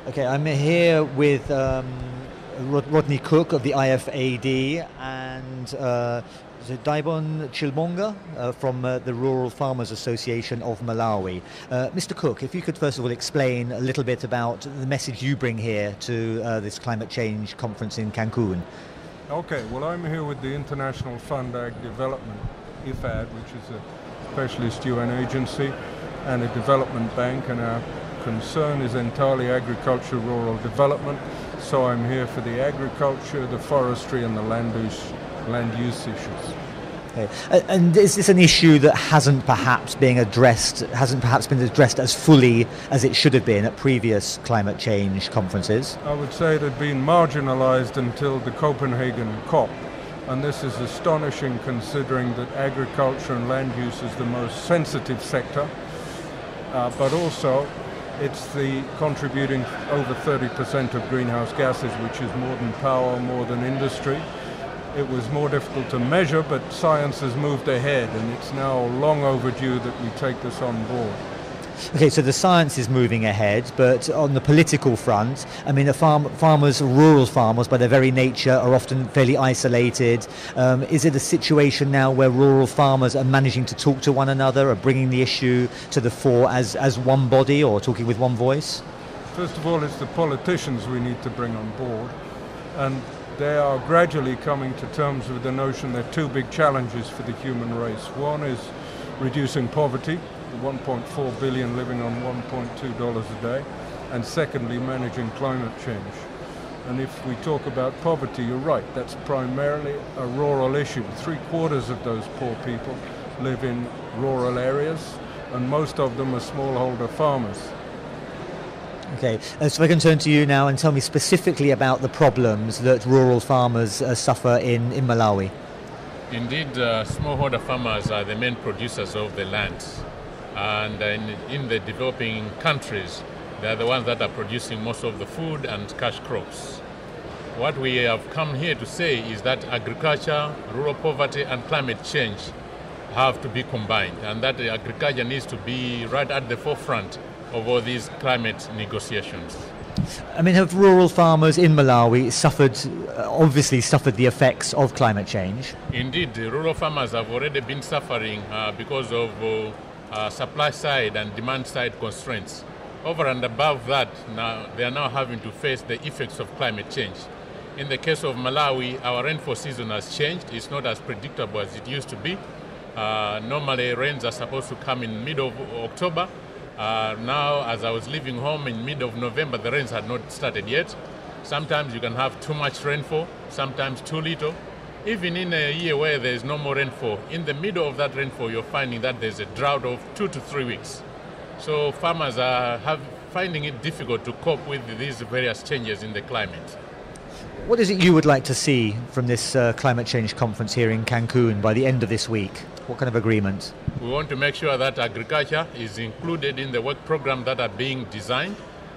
Okay, I'm here with Rodney Cooke of the IFAD and the Dyborn Chibonga from the Rural Farmers Association of Malawi. Mr. Cooke, if you could first of all explain a little bit about the message you bring here to this climate change conference in Cancun. Okay, well, I'm here with the International Fund Ag Development, IFAD, which is a specialist UN agency and a development bank, and our concern is entirely agriculture, rural development. So I'm here for the agriculture, the forestry, and the land use issues. Okay. And is this an issue that hasn't perhaps been addressed as fully as it should have been at previous climate change conferences? I would say it had been marginalized until the Copenhagen COP. And this is astonishing considering that agriculture and land use is the most sensitive sector, but also it's the contributing over 30% of greenhouse gases, which is more than power, more than industry. It was more difficult to measure, but science has moved ahead, and it's now long overdue that we take this on board. Okay, so the science is moving ahead, but on the political front, I mean, rural farmers, by their very nature, are often fairly isolated. Is it a situation now where rural farmers are managing to talk to one another, are bringing the issue to the fore as one body, or talking with one voice? First of all, it's the politicians we need to bring on board, and they are gradually coming to terms with the notion there are two big challenges for the human race. One is reducing poverty, the 1.4 billion living on $1.2 a day, and secondly, managing climate change. And if we talk about poverty, you're right, that's primarily a rural issue. 3/4 of those poor people live in rural areas, and most of them are smallholder farmers. Okay, so if I can turn to you now and tell me specifically about the problems that rural farmers suffer in Malawi. Indeed, smallholder farmers are the main producers of the land. And in the developing countries, they're the ones that are producing most of the food and cash crops. What we have come here to say is that agriculture, rural poverty, and climate change have to be combined, and that agriculture needs to be right at the forefront of all these climate negotiations. I mean, have rural farmers in Malawi obviously suffered the effects of climate change? Indeed, the rural farmers have already been suffering because of supply side and demand side constraints. Over and above that, now they are now having to face the effects of climate change. In the case of Malawi, our rainfall season has changed. It's not as predictable as it used to be. Normally, rains are supposed to come in mid of October. Now, as I was leaving home in mid of November, the rains had not started yet. Sometimes you can have too much rainfall, sometimes too little. Even in a year where there is no more rainfall, in the middle of that rainfall, you're finding that there's a drought of 2 to 3 weeks. So farmers are finding it difficult to cope with these various changes in the climate. What is it you would like to see from this climate change conference here in Cancun by the end of this week? What kind of agreement? We want to make sure that agriculture is included in the work program that are being designed,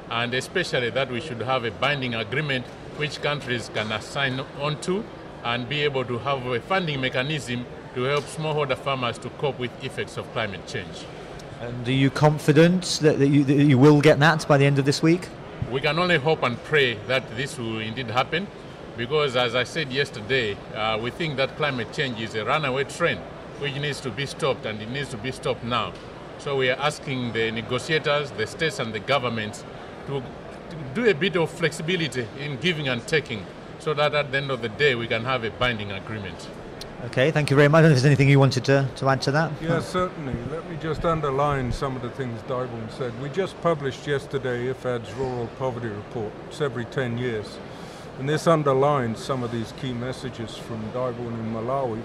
and especially that we should have a binding agreement which countries can assign on to and be able to have a funding mechanism to help smallholder farmers to cope with effects of climate change. And are you confident that you will get that by the end of this week? We can only hope and pray that this will indeed happen, because as I said yesterday, we think that climate change is a runaway train which needs to be stopped, and it needs to be stopped now. So we are asking the negotiators, the states and the governments to do a bit of flexibility in giving and taking, so that at the end of the day we can have a binding agreement. Okay, thank you very much. I don't know if there's anything you wanted to add to that? Yes, certainly. Let me just underline some of the things Dyborn said. We just published yesterday IFAD's Rural Poverty Report. It's every 10 years. And this underlines some of these key messages from Dyborn in Malawi,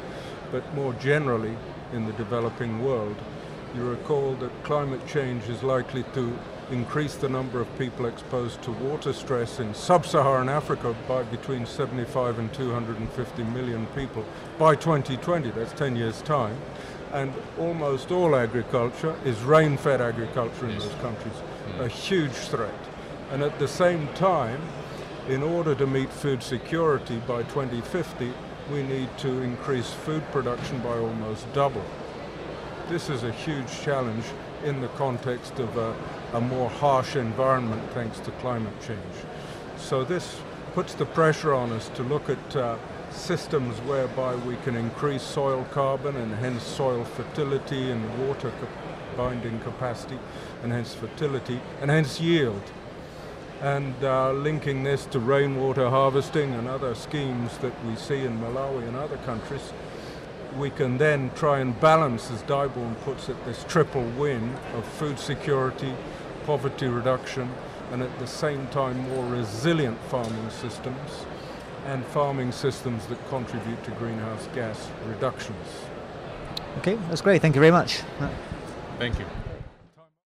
but more generally in the developing world. You recall that climate change is likely to increase the number of people exposed to water stress in sub-Saharan Africa by between 75 and 250 million people by 2020, that's 10 years' time. And almost all agriculture is rain-fed agriculture in those countries, a huge threat. And at the same time, in order to meet food security by 2050, we need to increase food production by almost double. This is a huge challenge in the context of a more harsh environment thanks to climate change. So this puts the pressure on us to look at systems whereby we can increase soil carbon and hence soil fertility and water binding capacity and hence fertility and hence yield. And linking this to rainwater harvesting and other schemes that we see in Malawi and other countries, we can then try and balance, as Dyborn puts it, this triple win of food security, poverty reduction, and at the same time more resilient farming systems and farming systems that contribute to greenhouse gas reductions. Okay, that's great. Thank you very much. Thank you.